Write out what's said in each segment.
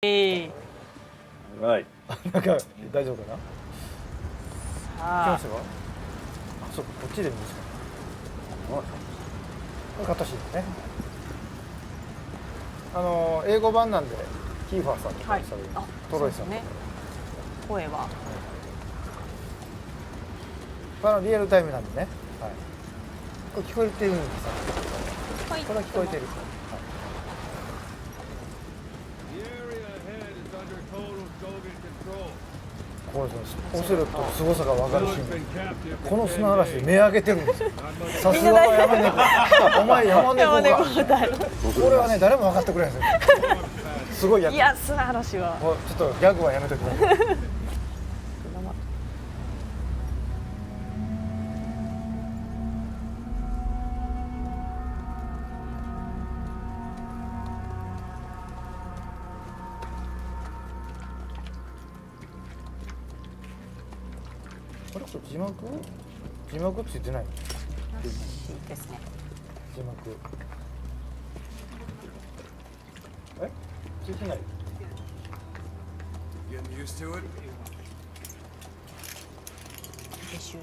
Right. なんか大丈夫かな。来ましさたか。あ、そうか、こっちで見ますか。これ形ですね。英語版なんでキーファーさんとかはい喋る、あトロイさんとか、そうですね声はリアルタイムなんでね。はい。これ聞こえてるんですか。はいこれは聞こえてる。はい。 The area ahead is under total Soviet control. これですね、オセロットの凄さが分かるシー Miller's ン。 been captive こ for の 10砂嵐で days. 目上げてるんですよ。 Not much さすがは山猫。お前山猫山猫が。だよこれはね、誰も分かってくれないですよ。すごいやつ。いや砂嵐はもうちょっとギャグはやめときます。これ字幕ついてない。ですね字幕。え？ついてない。 Getting used to it? でしゅ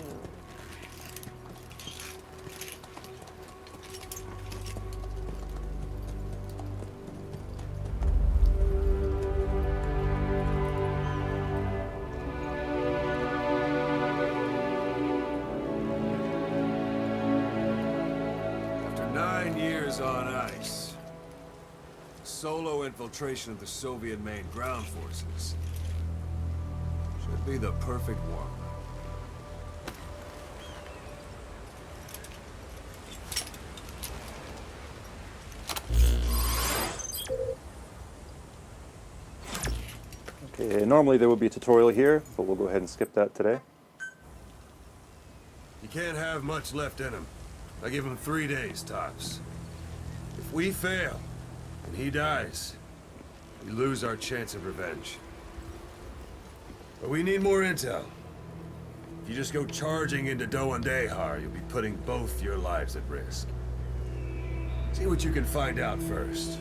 After 9 years on ice, solo infiltration of the Soviet main ground forces should be the perfect one. Okay, normally there would be a tutorial here, but we'll go ahead and skip that today. You can't have much left in him. I give him 3 days tops. If we fail, and he dies, we lose our chance of revenge. But we need more intel. If you just go charging into Doandehar, you'll be putting both your lives at risk. See what you can find out first.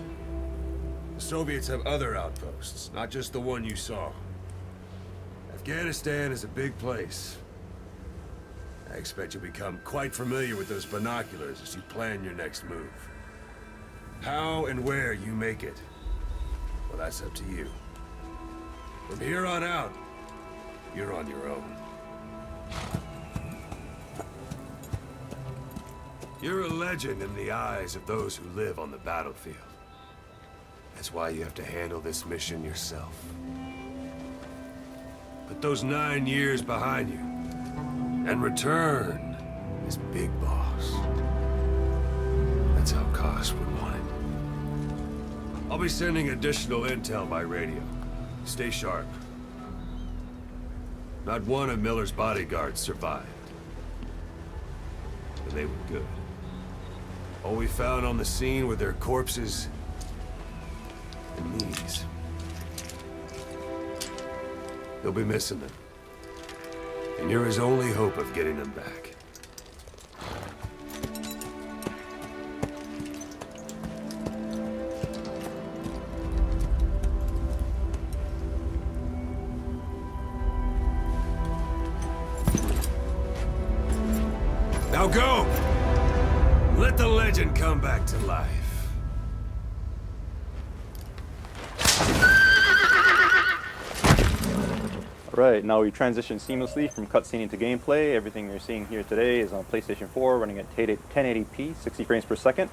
The Soviets have other outposts, not just the one you saw. Afghanistan is a big place. I expect you'll become quite familiar with those binoculars as you plan your next move. How and where you make it, well, that's up to you. From here on out, you're on your own. You're a legend in the eyes of those who live on the battlefield. That's why you have to handle this mission yourself. Put those 9 years behind you, and return as Big Boss. That's how Koss would want it. I'll be sending additional intel by radio. Stay sharp. Not one of Miller's bodyguards survived. And they were good. All we found on the scene were their corpses and knees. They'll be missing them. And you're his only hope of getting them back. Now go! Let the legend come back to life. Alright, now we transition seamlessly from cutscene into gameplay. Everything you're seeing here today is on PlayStation 4, running at 1080p, 60 frames per second.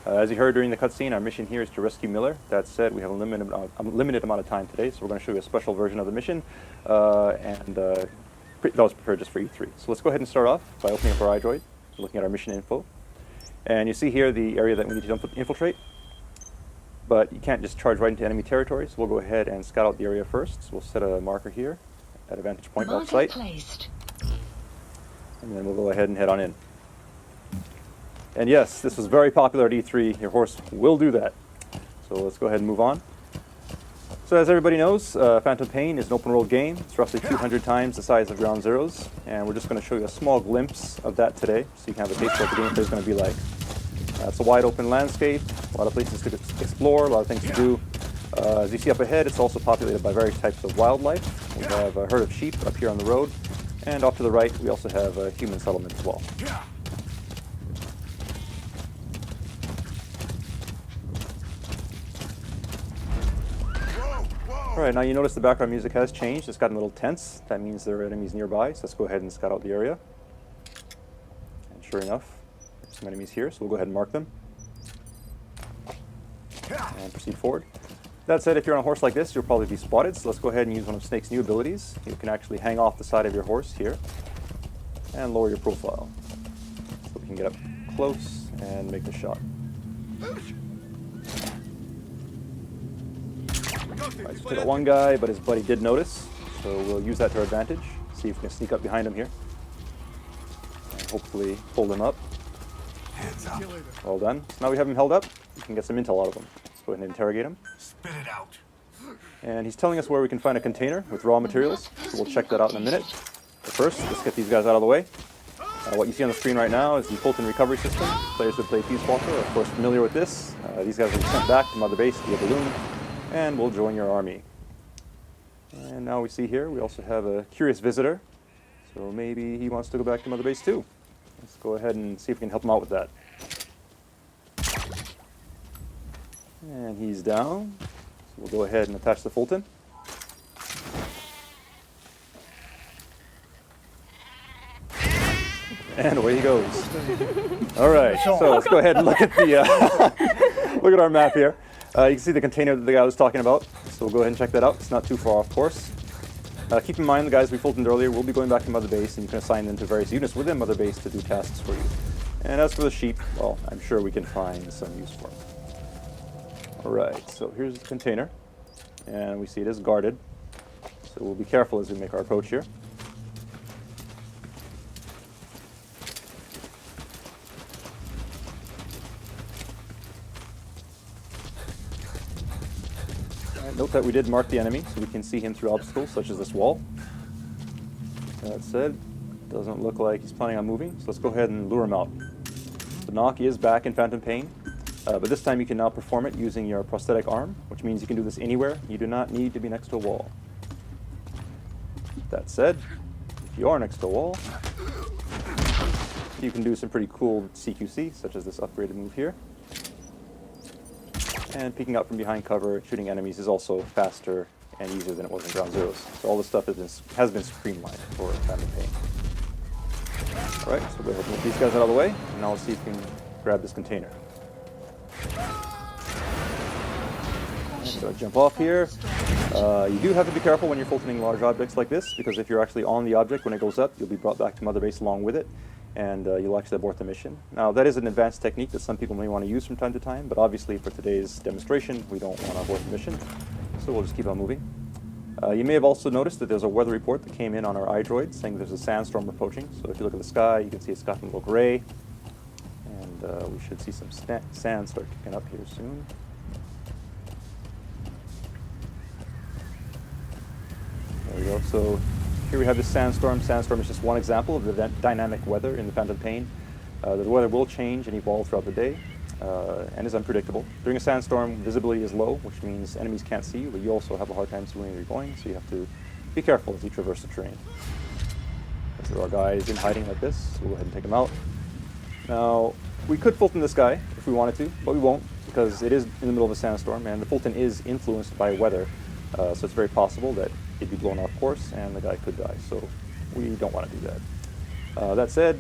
As you heard during the cutscene, our mission here is to rescue Miller. That said, we have a limited amount of time today, so we're going to show you a special version of the mission, that was prepared just for E3. So let's go ahead and start off by opening up our iDroid, looking at our mission info. And you see here the area that we need to infiltrate. But you can't just charge right into enemy territory, so we'll go ahead and scout out the area first. So we'll set a marker here at a vantage point off site. And then we'll go ahead and head on in. And yes, this was very popular at E3. Your horse will do that. So let's go ahead and move on. So as everybody knows, Phantom Pain is an open world game. It's roughly 200 times the size of Ground Zeroes. And we're just going to show you a small glimpse of that today, so you can have a taste of what the gameplay is going to be like. It's a wide open landscape, a lot of places to explore, a lot of things to do. As you see up ahead, it's also populated by various types of wildlife. We have a herd of sheep up here on the road, and off to the right, we also have a human settlement as well. Alright, now you notice the background music has changed. It's gotten a little tense. That means there are enemies nearby, so let's go ahead and scout out the area. And sure enough, there's some enemies here, so we'll go ahead and mark them. And proceed forward. That said, if you're on a horse like this, you'll probably be spotted, so let's go ahead and use one of Snake's new abilities. You can actually hang off the side of your horse here and lower your profile. So we can get up close and make the shot. Right, so took out one guy, but his buddy did notice, so we'll use that to our advantage. See if we can sneak up behind him here. And hopefully hold him up. Well done. So now we have him held up. We can get some intel out of him. Let's go ahead and interrogate him. Spit it out. And he's telling us where we can find a container with raw materials. So we'll check that out in a minute. But first, let's get these guys out of the way. What you see on the screen right now is the Fulton recovery system. Players who play Peace Walker are of course familiar with this. These guys will be sent back to Mother Base via balloon, and we'll join your army. And now we see here, we also have a curious visitor. So maybe he wants to go back to Mother Base too. Let's go ahead and see if we can help him out with that. And he's down. So we'll go ahead and attach the Fulton. And away he goes. All right, so let's go ahead and look at the look at our map here. You can see the container that the guy was talking about. So we'll go ahead and check that out. It's not too far off course. Keep in mind the guys we Fultoned earlier will be going back to Mother Base, and you can assign them to various units within Mother Base to do tasks for you. And as for the sheep, well, I'm sure we can find some use for them. All right, so here's the container, and we see it is guarded. So we'll be careful as we make our approach here. Note that we did mark the enemy, so we can see him through obstacles such as this wall. That said, doesn't look like he's planning on moving, so let's go ahead and lure him out. The knock is back in Phantom Pain, but this time you can now perform it using your prosthetic arm, which means you can do this anywhere. You do not need to be next to a wall. That said, if you are next to a wall, you can do some pretty cool CQC, such as this upgraded move here. And peeking out from behind cover, shooting enemies is also faster and easier than it was in Ground Zeroes. So all this stuff has been streamlined for Phantom Pain. Alright, so we'll go ahead and move these guys out of the way, and now let's see if we can grab this container. So jump off here. You do have to be careful when you're Fultoning large objects like this, because if you're actually on the object when it goes up, you'll be brought back to Mother Base along with it, and you'll actually abort the mission. Now, that is an advanced technique that some people may want to use from time to time, but obviously for today's demonstration, we don't want to abort the mission, so we'll just keep on moving. You may have also noticed that there's a weather report that came in on our iDroid saying there's a sandstorm approaching. So if you look at the sky, you can see it's gotten a little gray, and we should see some sand start kicking up here soon. There we go. So here we have this sandstorm. Sandstorm is just one example of the dynamic weather in the Phantom Pain. The weather will change and evolve throughout the day, and is unpredictable. During a sandstorm, visibility is low, which means enemies can't see you, but you also have a hard time seeing where you're going, so you have to be careful as you traverse the terrain. As there are guys in hiding like this, so we'll go ahead and take them out. Now, we could Fulton this guy if we wanted to, but we won't, because it is in the middle of a sandstorm, and the Fulton is influenced by weather, so it's very possible that it'd be blown off course, and the guy could die, so we don't want to do that. That said,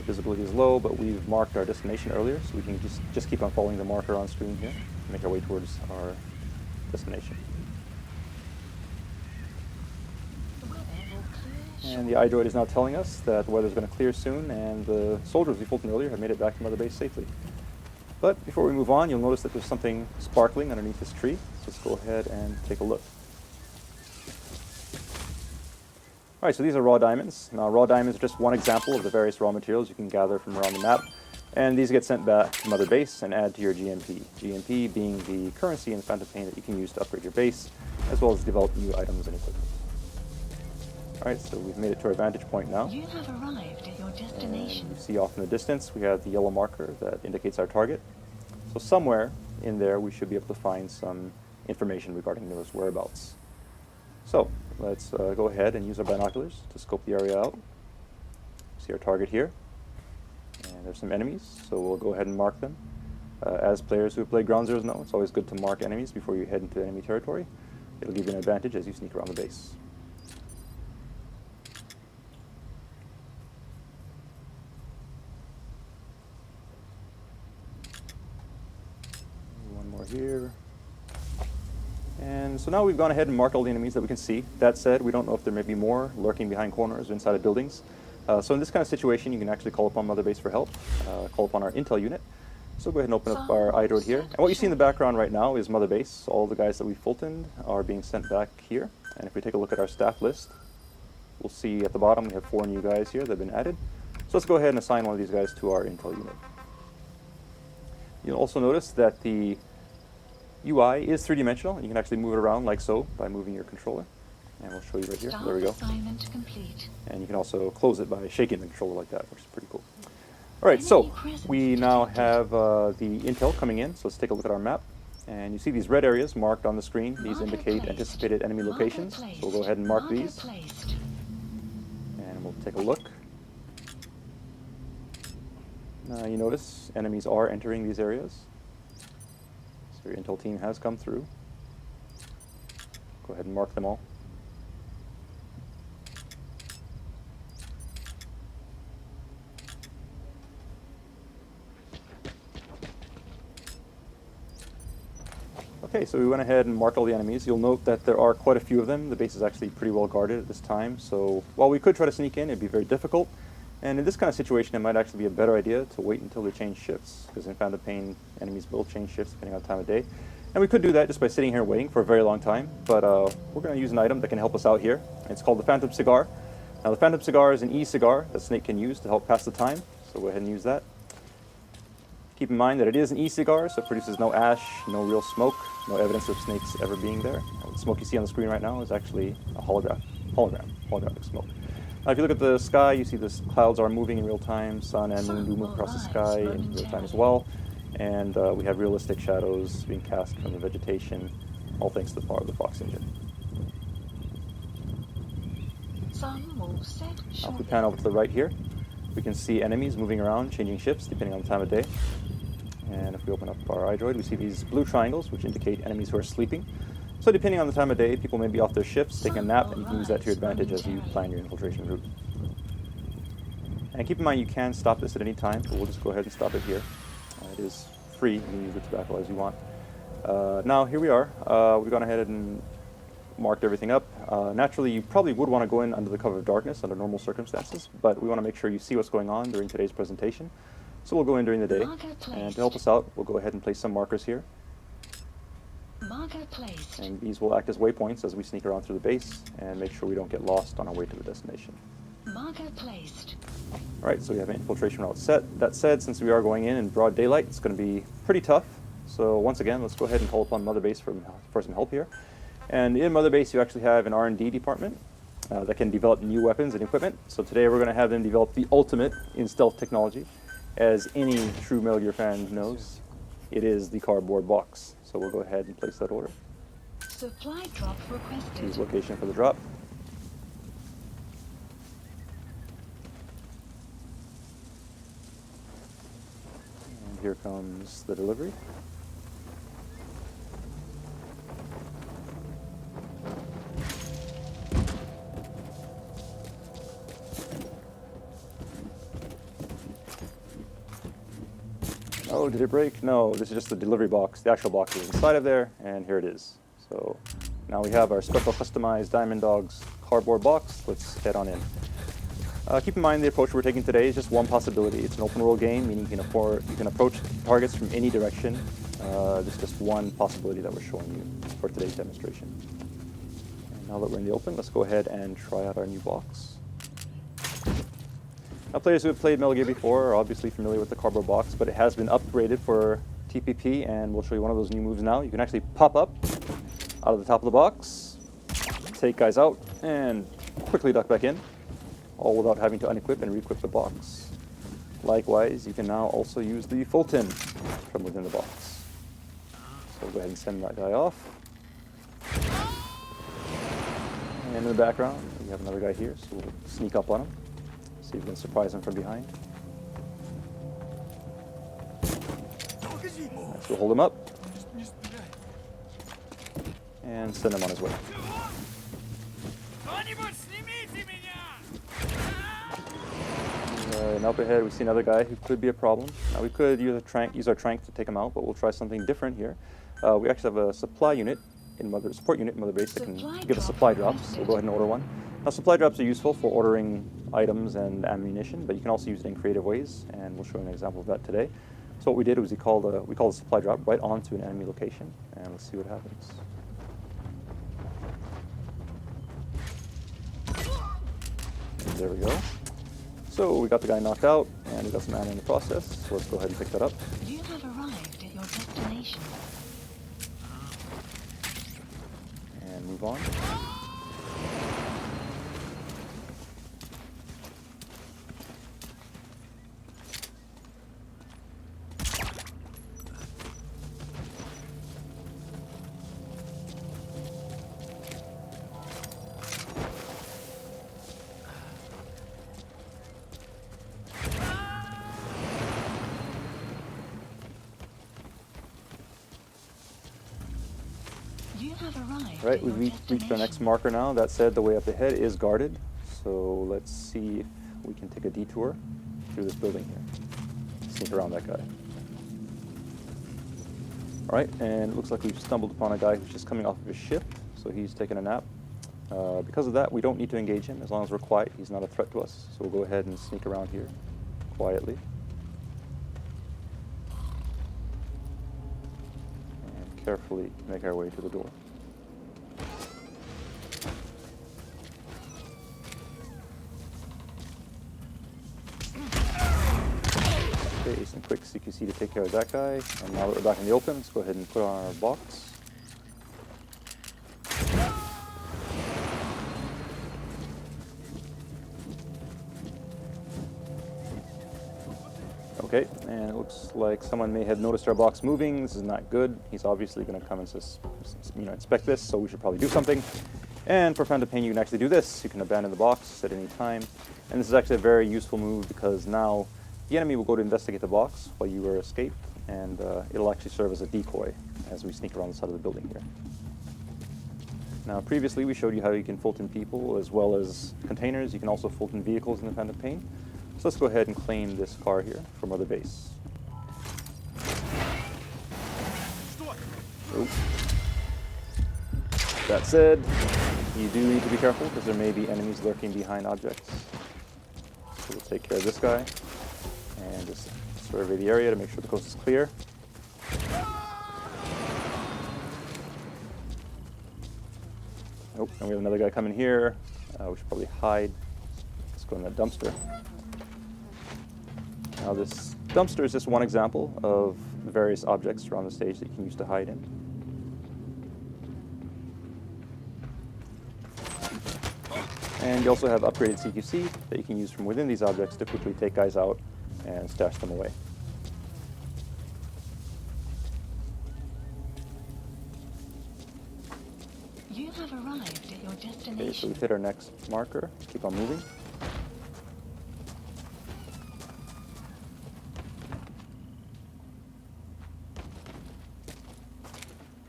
visibility is low, but we've marked our destination earlier, so we can just keep on following the marker on screen here, and make our way towards our destination. And the iDroid is now telling us that the weather is going to clear soon, and the soldiers we Fulton earlier have made it back to Mother Base safely. But before we move on, you'll notice that there's something sparkling underneath this tree, so let's go ahead and take a look. Alright, so these are raw diamonds. Now, raw diamonds are just one example of the various raw materials you can gather from around the map, and these get sent back to Mother Base and add to your GMP. GMP being the currency in Phantom Pain that you can use to upgrade your base, as well as develop new items and equipment. Alright, so we've made it to our vantage point now. You have arrived at your destination. And you see off in the distance, we have the yellow marker that indicates our target. So somewhere in there, we should be able to find some information regarding those whereabouts. So let's go ahead and use our binoculars to scope the area out. See our target here, and there's some enemies, so we'll go ahead and mark them. As players who have played Ground Zeroes know, it's always good to mark enemies before you head into enemy territory. It'll give you an advantage as you sneak around the base. One more here. And so now we've gone ahead and marked all the enemies that we can see. That said, we don't know if there may be more lurking behind corners or inside of buildings. So in this kind of situation, you can actually call upon Mother Base for help, call upon our intel unit. So go ahead and open up our iDroid here. And what you see in the background right now is Mother Base. All the guys that we Fultoned are being sent back here. And if we take a look at our staff list, we'll see at the bottom we have 4 new guys here that have been added. So let's go ahead and assign one of these guys to our intel unit. You'll also notice that the UI is 3-dimensional. You can actually move it around like so by moving your controller. And we'll show you right here. There we go. Assignment complete. And you can also close it by shaking the controller like that, which is pretty cool. All right, so we now have the intel coming in. So let's take a look at our map. And you see these red areas marked on the screen. These indicate anticipated enemy locations. So we'll go ahead and mark these. And we'll take a look. Now you notice enemies are entering these areas. So your intel team has come through. Go ahead and mark them all. Okay, so we went ahead and marked all the enemies. You'll note that there are quite a few of them. The base is actually pretty well guarded at this time, so while we could try to sneak in, it'd be very difficult. And in this kind of situation, it might actually be a better idea to wait until they change shifts, because in Phantom Pain, enemies will change shifts depending on the time of day. And we could do that just by sitting here waiting for a very long time, but we're going to use an item that can help us out here. It's called the Phantom Cigar. Now the Phantom Cigar is an e-cigar that Snake can use to help pass the time, so go ahead and use that. Keep in mind that it is an e-cigar, so it produces no ash, no real smoke, no evidence of snakes ever being there. The smoke you see on the screen right now is actually a holographic smoke. Now if you look at the sky, you see the clouds are moving in real time. Sun and moon do move across the sky in real time as well. And we have realistic shadows being cast from the vegetation, all thanks to the power of the Fox engine. Now if we pan over to the right here, we can see enemies moving around, changing shifts depending on the time of day. And if we open up our iDroid, we see these blue triangles, which indicate enemies who are sleeping. So depending on the time of day, people may be off their shifts, taking a nap, and you can use that to your advantage as you plan your infiltration route. And keep in mind you can stop this at any time, but we'll just go ahead and stop it here. It is free, you can use the tobacco as you want. Now here we are, we've gone ahead and marked everything up. Naturally, you probably would want to go in under the cover of darkness under normal circumstances, but we want to make sure you see what's going on during today's presentation. So we'll go in during the day, and to help us out, we'll go ahead and place some markers here. And these will act as waypoints as we sneak around through the base and make sure we don't get lost on our way to the destination. Alright, so we have an infiltration route set. That said, since we are going in broad daylight, it's going to be pretty tough. So once again, let's go ahead and call upon Mother Base for some help here. And in Mother Base, you actually have an R&D department that can develop new weapons and equipment. So today we're going to have them develop the ultimate in stealth technology. As any true Metal Gear fan knows, it is the cardboard box. So we'll go ahead and place that order. Supply drop requested. Choose location for the drop. And here comes the delivery. Oh, did it break? No, this is just the delivery box. The actual box is inside of there, and here it is. So now we have our special customized Diamond Dogs cardboard box. Let's head on in. Keep in mind the approach we're taking today is just one possibility. It's an open world game, meaning you can approach targets from any direction. This is just one possibility that we're showing you for today's demonstration. And now that we're in the open, let's go ahead and try out our new box. Now, players who have played Metal Gear before are obviously familiar with the cardboard box, but it has been upgraded for TPP, and we'll show you one of those new moves now. You can actually pop up out of the top of the box, take guys out, and quickly duck back in, all without having to unequip and re-equip the box. Likewise, you can now also use the Fulton from within the box. So we'll go ahead and send that guy off. And in the background, we have another guy here, so we'll sneak up on him. See if we can surprise him from behind. Right, so we'll hold him up. And send him on his way. And up ahead, we see another guy who could be a problem. Now, we could use our trank to take him out, but we'll try something different here. We actually have a supply unit support unit in Mother Base that can give us supply drops. So we'll go ahead and order one. Now, supply drops are useful for ordering items and ammunition, but you can also use it in creative ways, and we'll show you an example of that today. So what we did was we called a supply drop right onto an enemy location, and let's see what happens. And there we go. So we got the guy knocked out, and we got some ammo in the process. So let's go ahead and pick that up. You have arrived at your destination. And move on. You have arrived. Right, at your we've reached our destination. next marker now. That said, the way up ahead is guarded. So let's see if we can take a detour through this building here. Sneak around that guy. All right, and it looks like we've stumbled upon a guy who's just coming off of his ship. So he's taking a nap. Because of that, we don't need to engage him. As long as we're quiet, he's not a threat to us. So we'll go ahead and sneak around here quietly. And carefully make our way to the door. Okay, some quick CQC to take care of that guy. And now that we're back in the open, let's go ahead and put on our box. Okay, and it looks like someone may have noticed our box moving. This is not good. He's obviously going to come and inspect this, so we should probably do something. And for Phantom Pain, you can actually do this. You can abandon the box at any time. And this is actually a very useful move because now the enemy will go to investigate the box while you are escaped, and it'll actually serve as a decoy as we sneak around the side of the building here. Now, previously we showed you how you can Fulton people as well as containers. You can also Fulton vehicles in the Phantom Pain. So let's go ahead and claim this car here from Mother Base. Oh. That said, you do need to be careful because there may be enemies lurking behind objects. So we'll take care of this guy and just survey the area to make sure the coast is clear. Oh, and we have another guy coming here. We should probably hide. Let's go in that dumpster. Now this dumpster is just one example of the various objects around the stage that you can use to hide in. And you also have upgraded CQC that you can use from within these objects to quickly take guys out and stash them away. You have arrived at your Okay, so destination. we've hit our next marker. Keep on moving.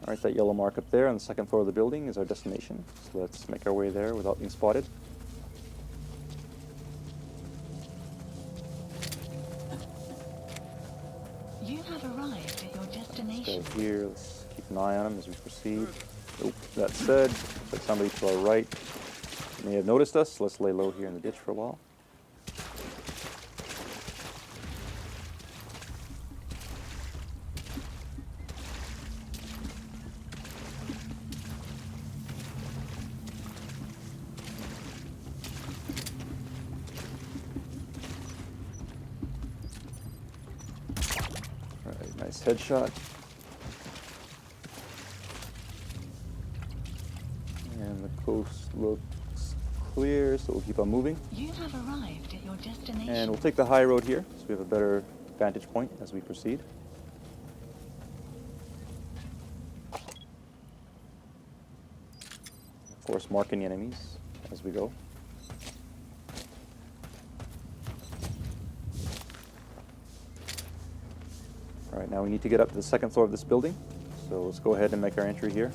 All right, that yellow mark up there on the second floor of the building is our destination. So let's make our way there without being spotted. You have arrived at your Let's destination. go here. Let's keep an eye on him as we proceed. Oh, that said, looks like somebody to our right may have noticed us. Let's lay low here in the ditch for a while. All right, nice headshot. And the coast looks clear, so we'll keep on moving. You have arrived at your destination. And we'll take the high road here, so we have a better vantage point as we proceed. Of course, marking the enemies as we go. All right, now we need to get up to the second floor of this building. So let's go ahead and make our entry here.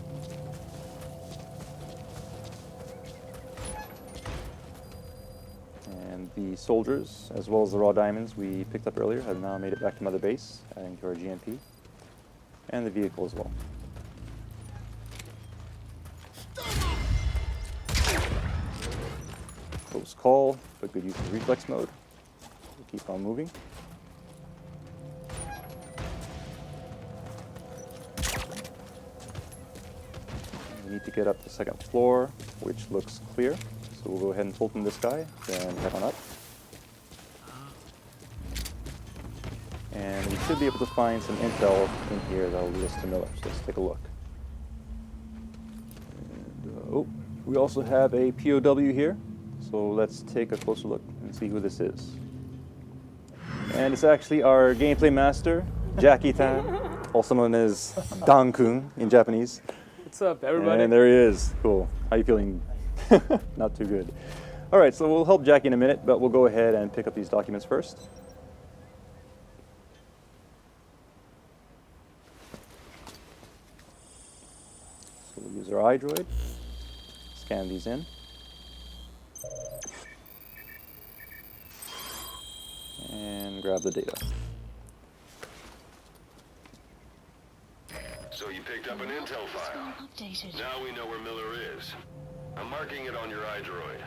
And the soldiers, as well as the raw diamonds we picked up earlier, have now made it back to Mother Base, adding to our GMP. And the vehicle as well. Close call, but good use of reflex mode. We'll keep on moving. We need to get up to the second floor, which looks clear. So we'll go ahead and Fulton this guy, then head on up. And we should be able to find some intel in here that will lead us to Miller. So let's take a look. And, oh, we also have a POW here. So let's take a closer look and see who this is. And it's actually our gameplay master, Jackie Tan, also known as Dan-kun in Japanese. What's up, everybody? And there he is. Cool. How you feeling? Not too good. All right, so we'll help Jackie in a minute, but we'll go ahead and pick up these documents first. So we'll use our iDroid, scan these in. And grab the data. So you picked up an intel file. Updated. Now we know where Miller is. I'm marking it on your iDroid.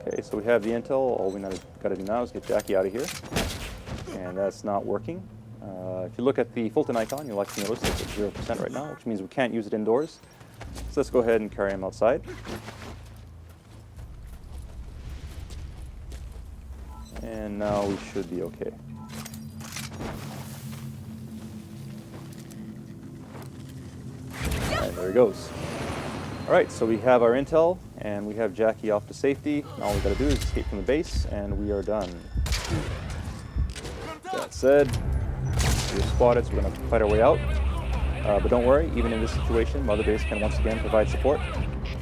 Okay, so we have the intel. All we got to do now is get Jackie out of here. And that's not working. If you look at the Fulton icon, you'll actually notice it's at 0% right now, which means we can't use it indoors. So let's go ahead and carry him outside. And now we should be okay. All right, there he goes. All right, so we have our intel, and we have Jackie off to safety. Now all we gotta do is escape from the base, and we are done. That said, we're spotted, so we're gonna fight our way out. But don't worry, even in this situation, Mother Base can once again provide support.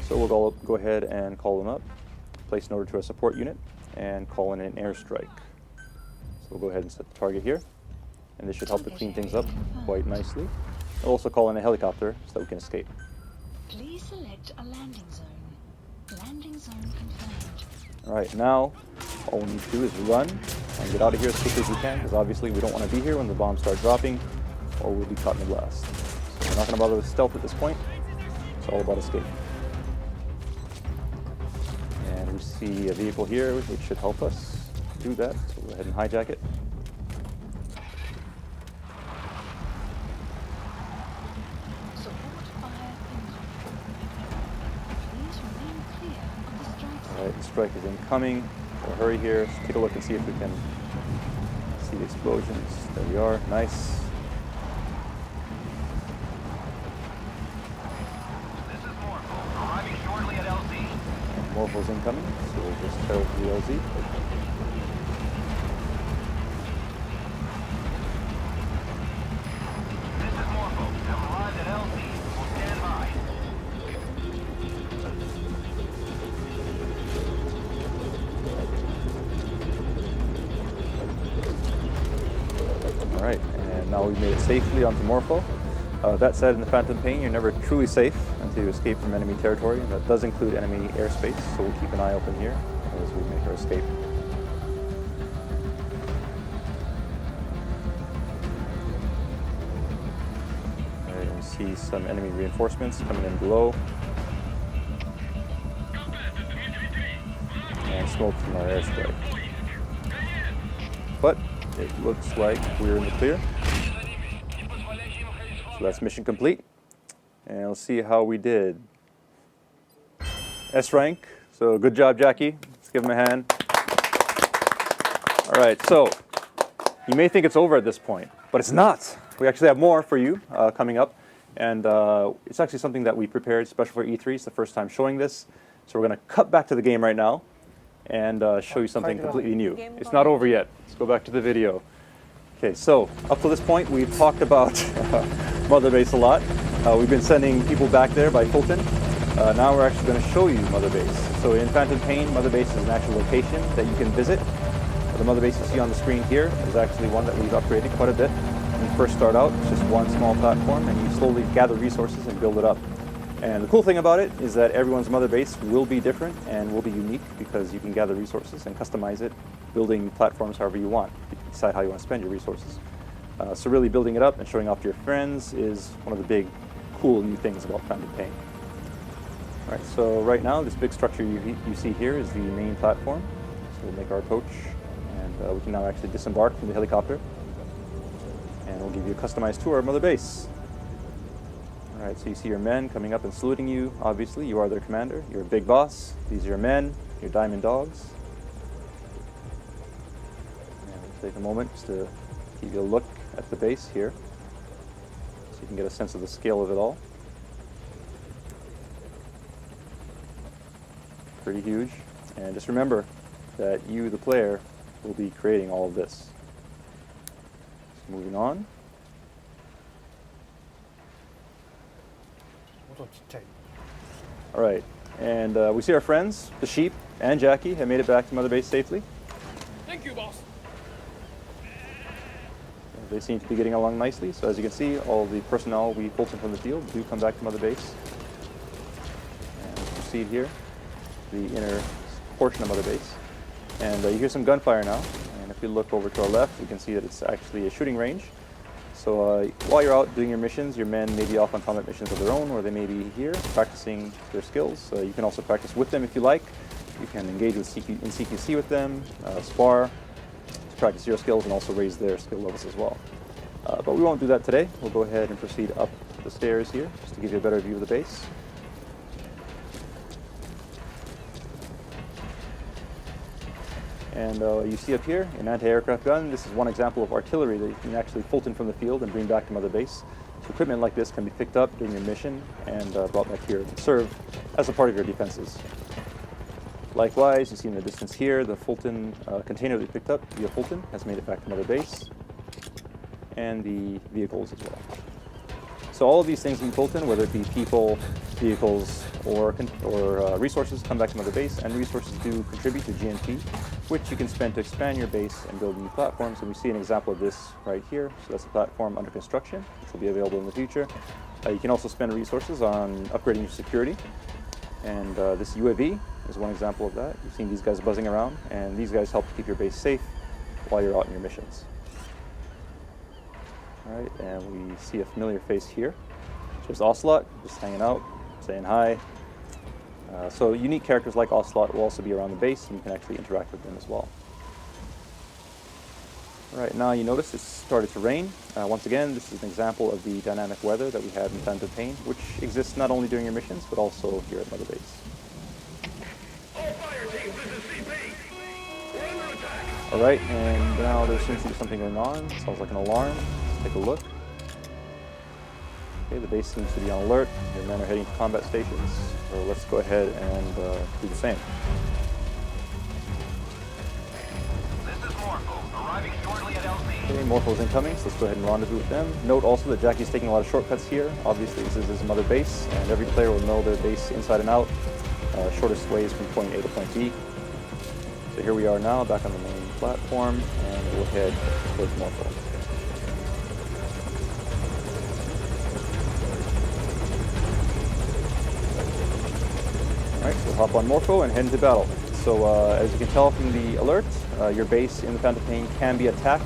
So we'll go ahead and call them up, place an order to our support unit, and call in an airstrike. So we'll go ahead and set the target here, and this should help to clean things up quite nicely. We'll also call in a helicopter so that we can escape. Please select a landing zone. Landing zone confirmed. All right, now all we need to do is run and get out of here as quickly as we can, because obviously we don't want to be here when the bombs start dropping, or we'll be caught in the blast. So we're not going to bother with stealth at this point. It's all about escape. And we see a vehicle here, which should help us do that. So we'll go ahead and hijack it. Support fire incoming. Please remain clear of the strike zone. All right, the strike is incoming. We'll hurry here. Let's take a look and see if we can see the explosions. There we are. Nice. This is Morpho, arriving shortly at LZ. And Morpho's incoming, so we'll just tear with the LZ. This is Morpho, have arrived at LZ. We'll stand by. All right, and now we've made it safely onto Morpho. That said, in the Phantom Pain, you're never truly safe until you escape from enemy territory, and that does include enemy airspace, so we'll keep an eye open here as we make our escape. All right, we see some enemy reinforcements coming in below. And smoke from our airstrike. But it looks like we're in the clear. So that's mission complete. And we'll see how we did. S rank. So good job, Jackie. Let's give him a hand. All right, so you may think it's over at this point, but it's not. We actually have more for you coming up. And it's actually something that we prepared special for E3. It's the first time showing this. So we're going to cut back to the game right now and show you something completely new. It's not over yet. Let's go back to the video. Okay, so up to this point, we've talked about Mother Base a lot. We've been sending people back there by Fulton. Now we're actually going to show you Mother Base. So in Phantom Pain, Mother Base is an actual location that you can visit. The Mother Base you see on the screen here is actually one that we've upgraded quite a bit. When you first start out, it's just one small platform, and you slowly gather resources and build it up. And the cool thing about it is that everyone's Mother Base will be different and will be unique because you can gather resources and customize it, building platforms however you want. You can decide how you want to spend your resources. So really building it up and showing off to your friends is one of the big, cool new things about Phantom Pain. All right, so right now, this big structure you see here is the main platform. So we'll make our approach, and we can now actually disembark from the helicopter. And we'll give you a customized tour of Mother Base. All right, so you see your men coming up and saluting you. Obviously, you are their commander. You're a big boss. These are your men, your diamond dogs. And we'll take a moment just to give you a look at the base here, so you can get a sense of the scale of it all. Pretty huge. And just remember that you, the player, will be creating all of this. So moving on. 音ちっちゃい。 All right, and we see our friends, the sheep and Jackie, have made it back to Mother Base safely. Thank you, boss. They seem to be getting along nicely. So as you can see, all the personnel we pulled in from the field do come back to Mother Base. And we'll proceed here, the inner portion of Mother Base. And you hear some gunfire now. And if we look over to our left, we can see that it's actually a shooting range. So while you're out doing your missions, your men may be off on combat missions of their own, or they may be here practicing their skills. You can also practice with them if you like. You can engage with in CQC with them, spar, to practice your skills and also raise their skill levels as well. But we won't do that today. We'll go ahead and proceed up the stairs here, just to give you a better view of the base. And you see up here an anti-aircraft gun. This is one example of artillery that you can actually Fulton from the field and bring back to Mother Base. So equipment like this can be picked up during your mission and brought back here and served as a part of your defenses. Likewise, you see in the distance here, the Fulton container that we picked up via Fulton has made it back to Mother Base, and the vehicles as well. So all of these things in Fulton, whether it be people, vehicles, or resources, come back to Mother Base, and resources do contribute to GNP, which you can spend to expand your base and build new platforms. And we see an example of this right here. So that's a platform under construction, which will be available in the future. You can also spend resources on upgrading your security. And this UAV is one example of that. You've seen these guys buzzing around, and these guys help to keep your base safe while you're out in your missions. All right, and we see a familiar face here. There's Ocelot, just hanging out, saying hi. So unique characters like Ocelot will also be around the base, and you can actually interact with them as well. All right, now you notice it's started to rain. Once again, this is an example of the dynamic weather that we have in Phantom Pain, which exists not only during your missions, but also here at Mother Base. All fire teams, this is CP. We're under attack. All right, and now there seems to be something going on. It sounds like an alarm. Let's take a look. Okay, the base seems to be on alert. Your men are heading to combat stations. So let's go ahead and do the same. This is Morpho, arriving shortly at LZ. Okay, Morpho's incoming, so let's go ahead and rendezvous with them. Note also that Jackie's taking a lot of shortcuts here. Obviously, this is his Mother Base, and every player will know their base inside and out. Shortest ways from point A to point B. So here we are now, back on the main platform, and we'll head towards Morpho. Alright, so we'll hop on Morpho and head into battle. So as you can tell from the alert, your base in the Phantom Pain can be attacked,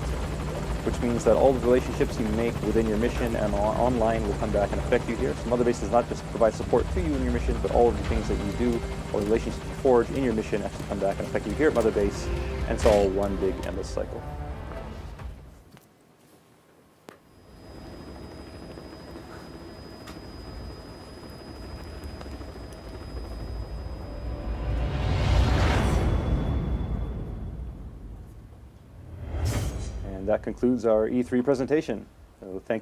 which means that all the relationships you make within your mission and online will come back and affect you here. So Mother Base does not just provide support to you in your mission, but all of the things that you do or relationships you forge in your mission actually come back and affect you here at Mother Base, and it's all one big endless cycle. And that concludes our E3 presentation. So thank